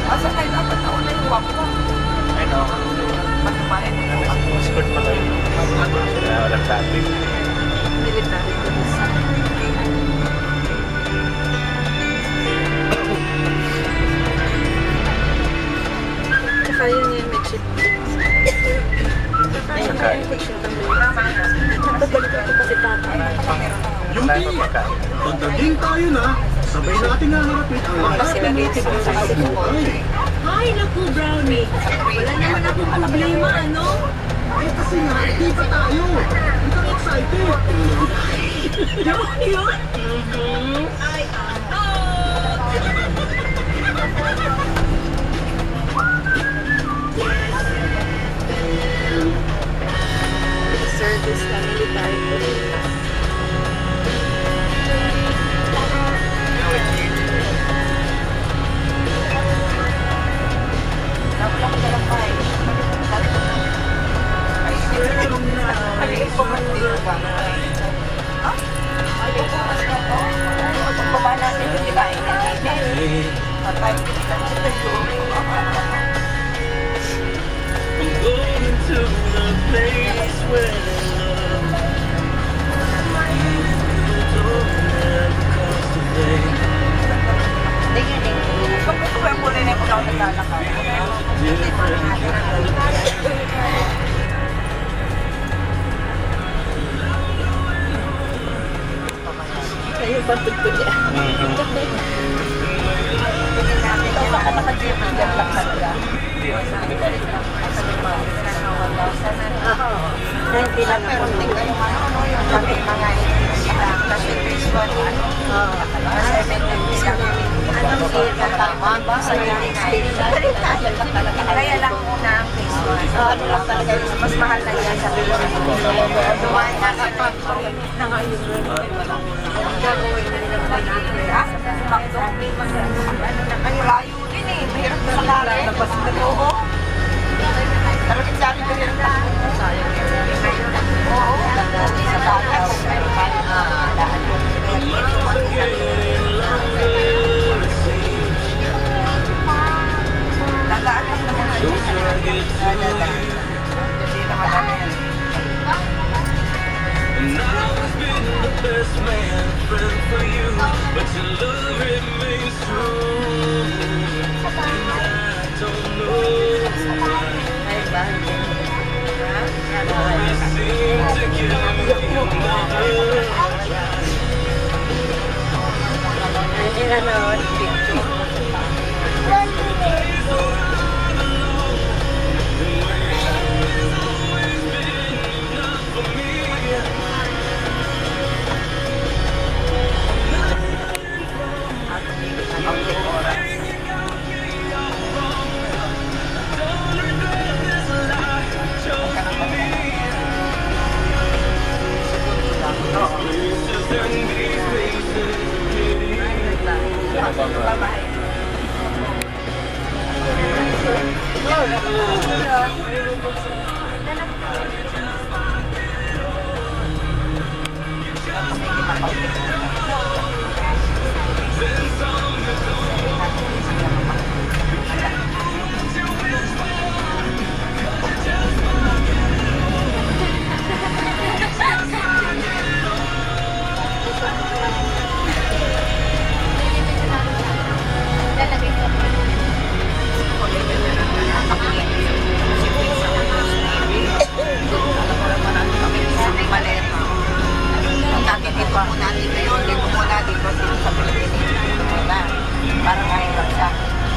Asa kayo dapat na una yung wako? Ay, no. Patumarin mo yung wako. Skirt pa tayo. Walang traffic. Military police. Tsaka yun yung may chip. Sakay. Nagbalikan ko pa si Tata. Yung pagdaging tayo na, sabay natin nga harapin ang lahat ng mga sitwasyon sa buhay. Ay, naku, Brownie. Wala naman akong problema, ano? Eh kasi nga, di pa tayo. Hindi ka excited. Yun? Ay, Service na military police. Ayun ba tugtog niya? Ito ba ka nakagibigyan lang talaga? Hindi lang ako. Pero tingnan yung yung bakit mga kasi phase 1 anong kita tama ba sa kaya lang muna ang phase 1 ano lang talaga mas mahal na yan sa phase 1 dumaan na kapag na ngayon gagawin na nila bakto ang layo din eh mahirap na malari labas na loob talagang sabi ko yun sayang oo sa batas meron tayo na lahat lalaan lang naman hindi naman namin And I've been the best man, friend for you, but your love remains true. And I don't know why. You seem to give me my heart.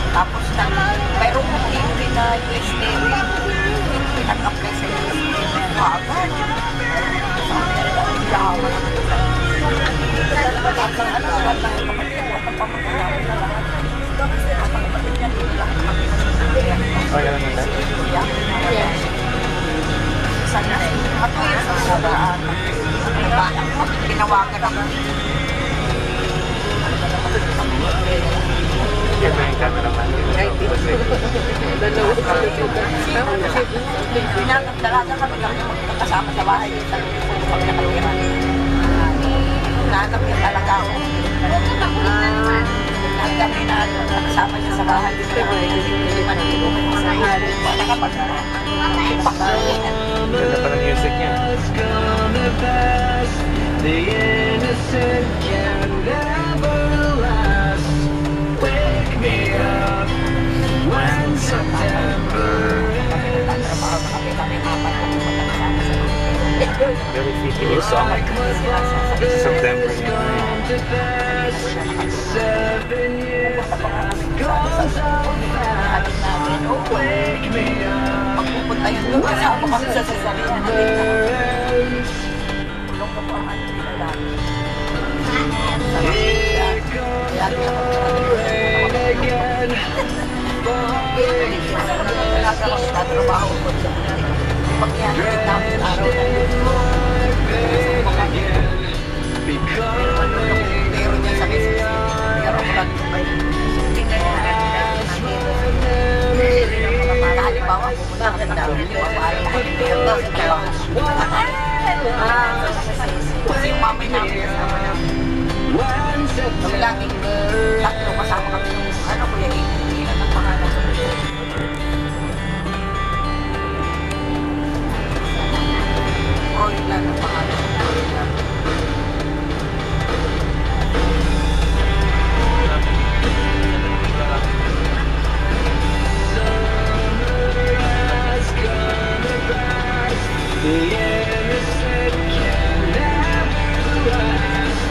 Tapos na, mayroon kong theory na US Navy, pinag-apply sa US Navy, agad. Yaman ang talaga lahat ng ano, lahat ng kapatid, lahat ng pamagkakaroon na lahat. Ang kapatid niya, hindi lahat ng Yes. Isa na rin, matuloy sa sabaraan. Pinawagan ako. Yan na yung cameraman. Pinagdalaga kami kasama sa bahay yung pag nakatira. Nanap yung talaga ako. Ang kami na nakasama niya sa bahay. Hindi man nilulungan sa bahay. Nakapag pakainan. Ganda pa ng music niya. The innocent can never last. Wake me up when September ends. Very fitting song. September yan. 7 years goes on fast. Wake me up Pagpupunta yun doon, kasama kami sa sasalihan. ends. Tulong ko po ang ano nila lang. Sa mga lagi ako Again, nagtatrabaho ko sa pagyanig namin sa araw na yun. Pero niya sa business, pero ko lang hindi na halimbawa, pumunta ka na daw, hindi mapahal na pero sa trabaho. Kasi yung mami namin kasama namin. Kami laging tatlo kasama kami ng ano, Kuya Ilan ang pangalan. Roy lang ang pangalan. the innocent can never last.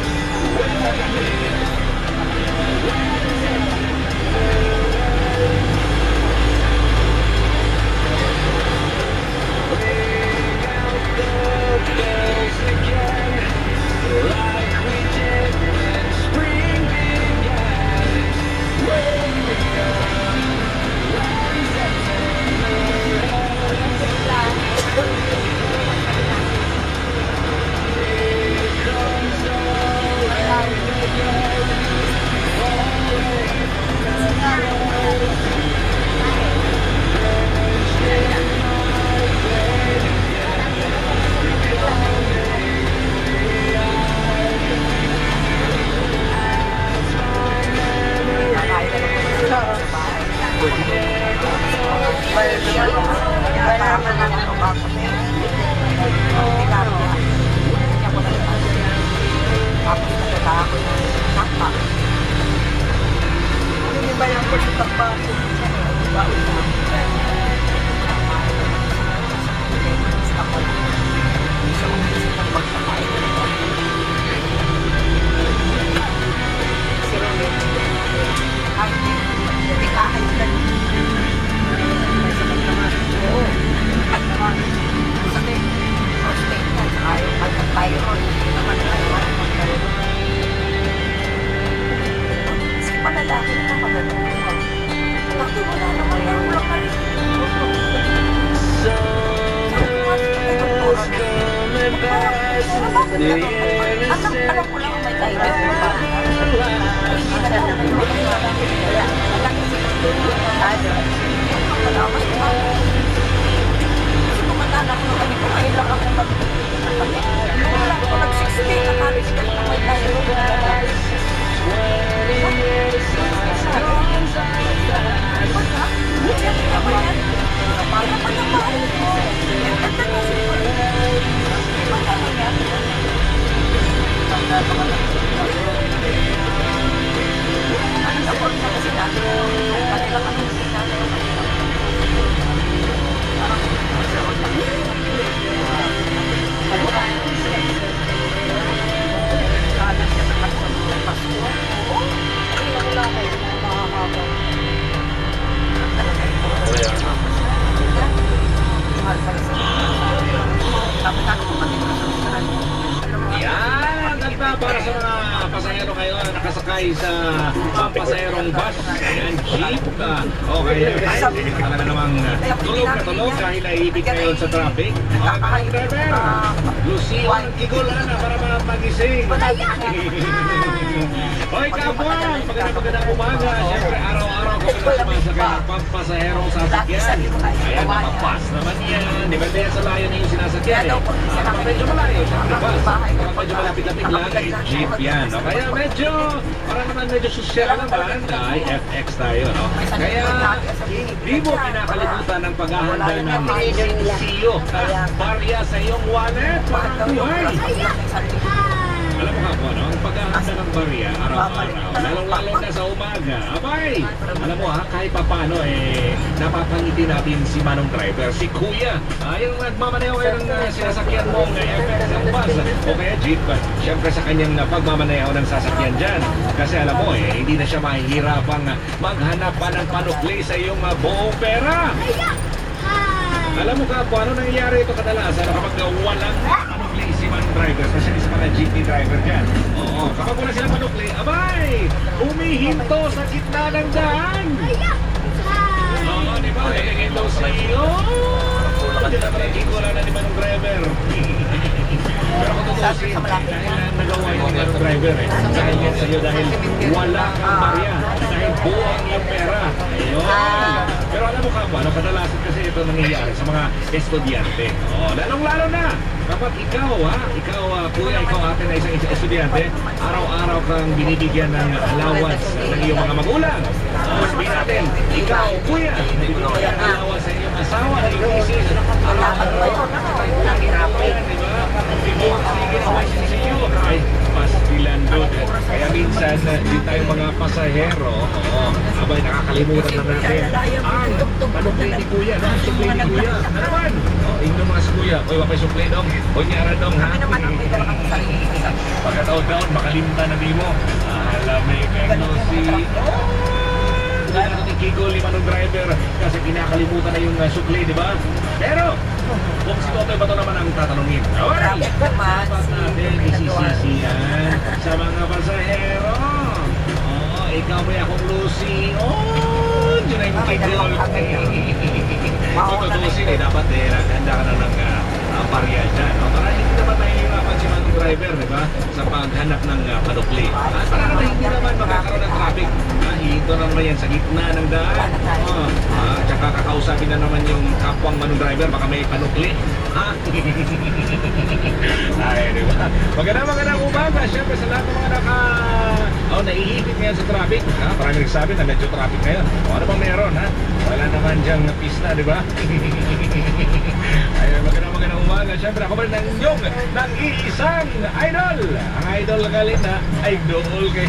Para sa mga pasahero kayo na nakasakay sa pampasaherong bus, ayan, jeep, okay, talaga namang tulog na tulog dahil naiibig ngayon sa traffic. Okay, mga driver, Lucio ng Kigulan para magising. Hoy, kapwa, magandang umaga. Siyempre, araw-araw ko sumasakay ng pampasaherong sasakyan. Ayan, nakapas naman yan. Depende yan sa layo niyo yung sinasakyan eh. Kapag medyo malayo, syempre bus. Kapag medyo malapit-lapit lang, eh, jeep yan. No? Kaya medyo, para naman medyo social naman, ay FX tayo. No? Kaya, hindi mo kinakalimutan ang paghahanda ng CEO. Barya sa iyong wallet, parang buhay. Alam mo ka po, no? Ang paghahanda ng barya, araw-araw, lalong-lalo na sa umaga, abay! Alam mo ha, kahit pa paano, napapangiti natin si Manong Driver, si Kuya. Yung nagmamaneho kayo ng sinasakyan mo, FX ng bus, o kaya jeep. Siyempre sa kanyang pagmamaneho ng sasakyan dyan. Kasi alam mo, hindi na siya mahihirapang maghanap pa ng panukli sa iyong buong pera. Alam mo ka po, ano nangyayari ito kadalasan kapag walang panukli si Manong Driver, especially sa mga jeepney driver dyan. Oo, kapag wala silang panukli, abay! Umihinto sa gitna ng daan! Oo, di ba? Umihinto sa iyo! Hindi na pala wala na ni Manong Driver. Pero kung tutusin, dahil nagawa yung Manong Driver dahil yan sa iyo, dahil wala kang barya, dahil buwang yung pera. Ayun! Pero alam mo ka ba, kadalasan kasi ito nangyayari sa mga estudyante. Oh, lalong-lalo na kapag ikaw, kuya, ikaw ate na isang estudyante, araw-araw kang binibigyan ng allowance ng iyong mga magulang. Sabihin natin, ikaw, kuya, binibigyan ng allowance sa iyong asawa, na iyong isis, araw-araw, di ba? Sige naman sa iyo. Ay, pastilan doon. Kaya minsan, di tayo mga pasahero, abay, nakakalimutan na natin ang panukli ni Kuya, no? Sukli ni Kuya. Ano naman? Ingno mga si Kuya. Uy, wapay sukli dong. O nyara dong, ha? Pagkataon-taon, makalimta na di mo. Alam, may kano si... Dahil natin kigol ni Manong Driver kasi kinakalimutan na yung sukli, di ba? Pero, kung si Totoy Bato naman ang tatanungin, dapat natin isisisiyan sa mga pasahero. Ikaw may akong Lucy. Diyan na yung kigol. Kung tutusin, dapat handa ka na ng barya dyan. Para hindi naman nahihirapan si Manong Driver, di ba? Sa paghanap ng panukli. Para naman hindi naman magkakaroon ng traffic. Ito na naman yan sa gitna ng daan. Tsaka kakausapin na naman yung kapwang Manong Driver, baka may panukli. Ay, di ba? Magandang umaga. Siyempre sa lahat ng mga naiipit ngayon sa traffic. Maraming nagsabi na medyo traffic ngayon. Ano bang meron, ha? Wala naman dyang pista, di ba? Ay, magandang umaga. Siyempre ako pa rin ng inyong nang iisang idol. Ang idol galing na idol kay